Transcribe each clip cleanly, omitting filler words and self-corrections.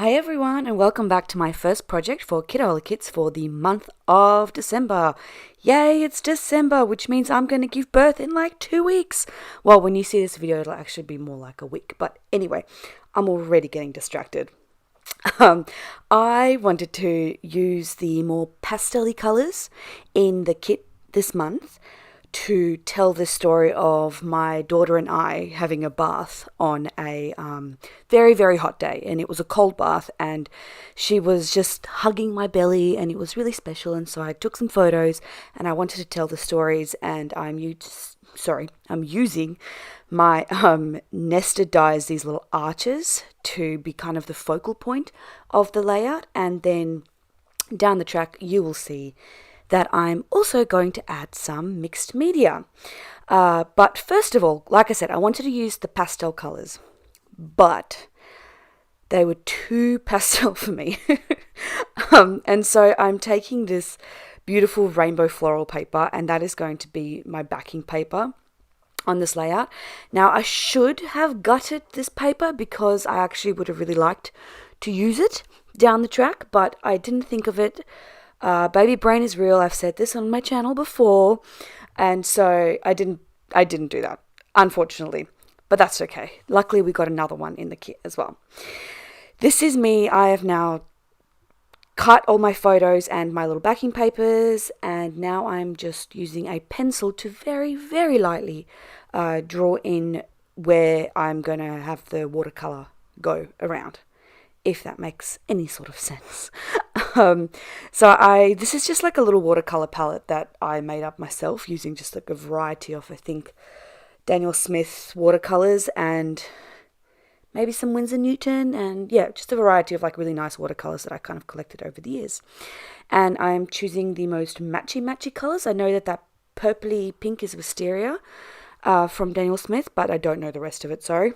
Hey everyone, and welcome back to my first project for Kiddola Kits for the month of December. Yay, it's December, which means I'm going to give birth in like 2 weeks. Well, when you see this video, it'll actually be more like a week. But anyway, I'm already getting distracted. Um, I wanted to use the more pastel-y colours in the kit this month to tell the story of my daughter and I having a bath on a very, very hot day. And it was a cold bath, and she was just hugging my belly, and it was really special. And so I took some photos, and I wanted to tell the stories. And I'm using my nested dies, these little arches, to be kind of the focal point of the layout. And then down the track, you will see that I'm also going to add some mixed media. But first of all, like I said, I wanted to use the pastel colors, but they were too pastel for me. And so I'm taking this beautiful rainbow floral paper, and that is going to be my backing paper on this layout. Now, I should have gutted this paper because I actually would have really liked to use it down the track, but I didn't think of it. Baby brain is real. I've said this on my channel before, and so I didn't do that, unfortunately, but that's okay. Luckily, we got another one in the kit as well. This is me. I have now cut all my photos and my little backing papers, and now I'm just using a pencil to very, very lightly draw in where I'm going to have the watercolor go around, if that makes any sort of sense. This is just like a little watercolor palette that I made up myself using just like a variety of, I think, Daniel Smith watercolors and maybe some Winsor Newton, and yeah, just a variety of like really nice watercolors that I kind of collected over the years. And I'm choosing the most matchy colors. I know that purpley pink is Wisteria from Daniel Smith, but I don't know the rest of it, sorry.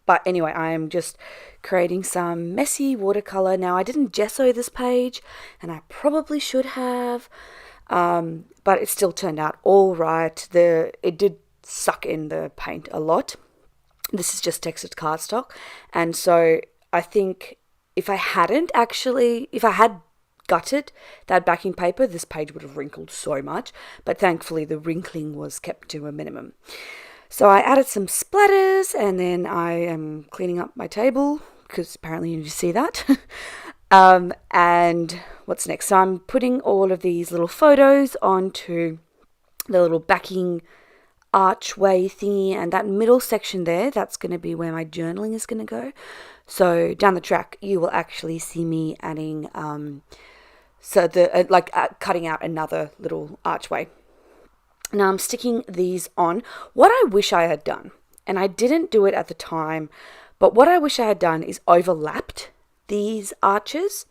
But anyway, I'm just creating some messy watercolor. Now, I didn't gesso this page, and I probably should have, but it still turned out all right. It did suck in the paint a lot. This is just textured cardstock, and so I think if I had gutted that backing paper, this page would have wrinkled so much, but thankfully the wrinkling was kept to a minimum. So I added some splatters, and then I am cleaning up my table because apparently you need to see that. And what's next? So I'm putting all of these little photos onto the little backing archway thingy, and that middle section there, that's going to be where my journaling is going to go. So down the track, you will actually see me adding, cutting out another little archway. Now I'm sticking these on. What I wish I had done, and I didn't do it at the time, but what I wish I had done is overlapped these arches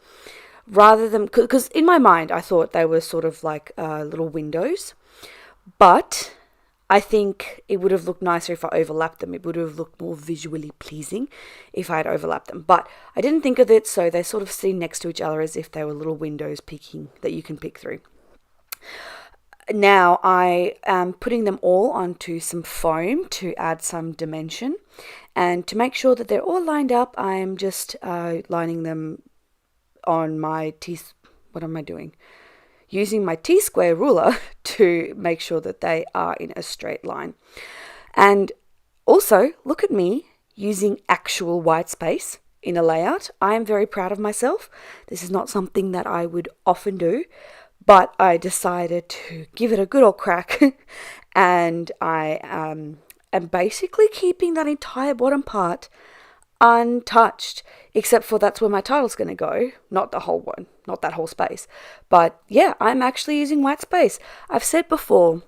rather than, because in my mind I thought they were sort of like little windows, but I think it would have looked nicer if I overlapped them. It would have looked more visually pleasing if I had overlapped them, but I didn't think of it, so they sort of sit next to each other as if they were little windows peeking that you can peek through. Now I am putting them all onto some foam to add some dimension, and to make sure that they're all lined up, I'm just lining them on my using my T-square ruler to make sure that they are in a straight line. And also, look at me using actual white space in a layout. I am very proud of myself. This is not something that I would often do, but I decided to give it a good old crack, and I am basically keeping that entire bottom part untouched, except for that's where my title's going to go, not the whole one, not that whole space. But yeah, I'm actually using white space. I've said before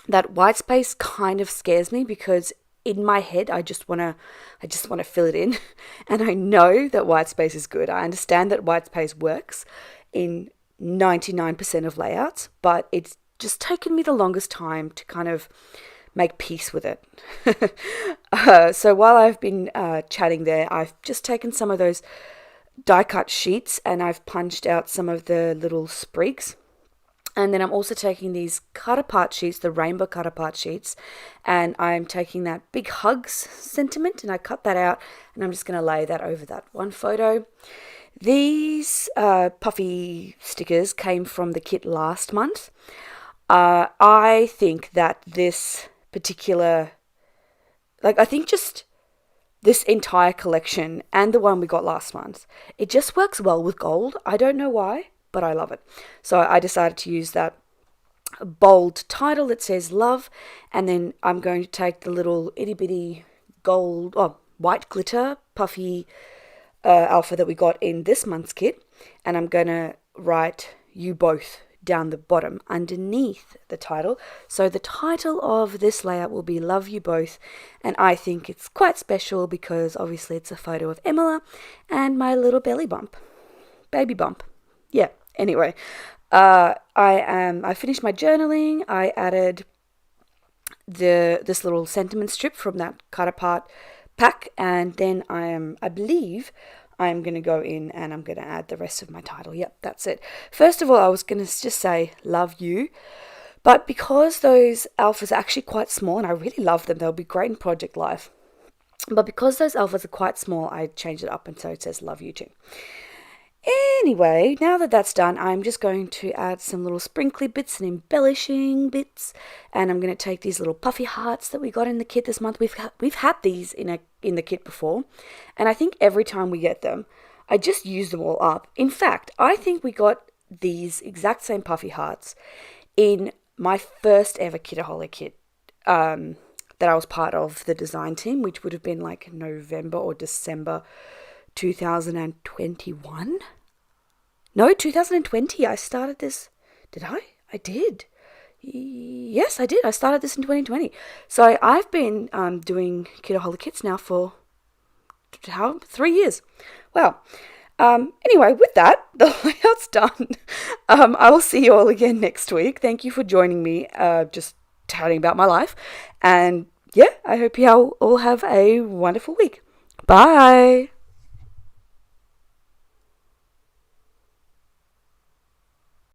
that white space kind of scares me because in my head I just want to fill it in, and I know that white space is good. I understand that white space works in 99% of layouts, but it's just taken me the longest time to kind of make peace with it. So while I've been chatting there, I've just taken some of those die cut sheets and I've punched out some of the little sprigs And then I'm also taking these cut apart sheets, the rainbow cut apart sheets, and I'm taking that big hugs sentiment and I cut that out and I'm just going to lay that over that one photo. These puffy stickers came from the kit last month. I think that this particular, I think just this entire collection and the one we got last month, it just works well with gold. I don't know why, but I love it. So I decided to use that bold title that says love, and then I'm going to take the little itty bitty white glitter puffy alpha that we got in this month's kit, and I'm going to write you both down the bottom underneath the title. So the title of this layout will be Love You Both, and I think it's quite special because obviously it's a photo of Emma and my little baby bump. Yeah, anyway, I finished my journaling. I added this little sentiment strip from that cut apart pack, and then I believe I'm going to go in and I'm going to add the rest of my title. Yep, that's it. First of all, I was going to just say love you, but because those alphas are actually quite small and I really love them, they'll be great in Project Life. But because those alphas are quite small, I changed it up and so it says love you too. Anyway, now that that's done, I'm just going to add some little sprinkly bits and embellishing bits, and I'm going to take these little puffy hearts that we got in the kit this month. We've had these in the kit before, and I think every time we get them, I just use them all up. In fact, I think we got these exact same puffy hearts in my first ever Kitaholic kit that I was part of the design team, which would have been like November or December 2021. No, 2020. I started this. Did I? I did. Yes, I did. I started this in 2020. So I've been doing Kitaholic kits now for 3 years. Wow. Anyway, with that, the layout's done. I will see you all again next week. Thank you for joining me, just chatting about my life. And yeah, I hope you all have a wonderful week. Bye.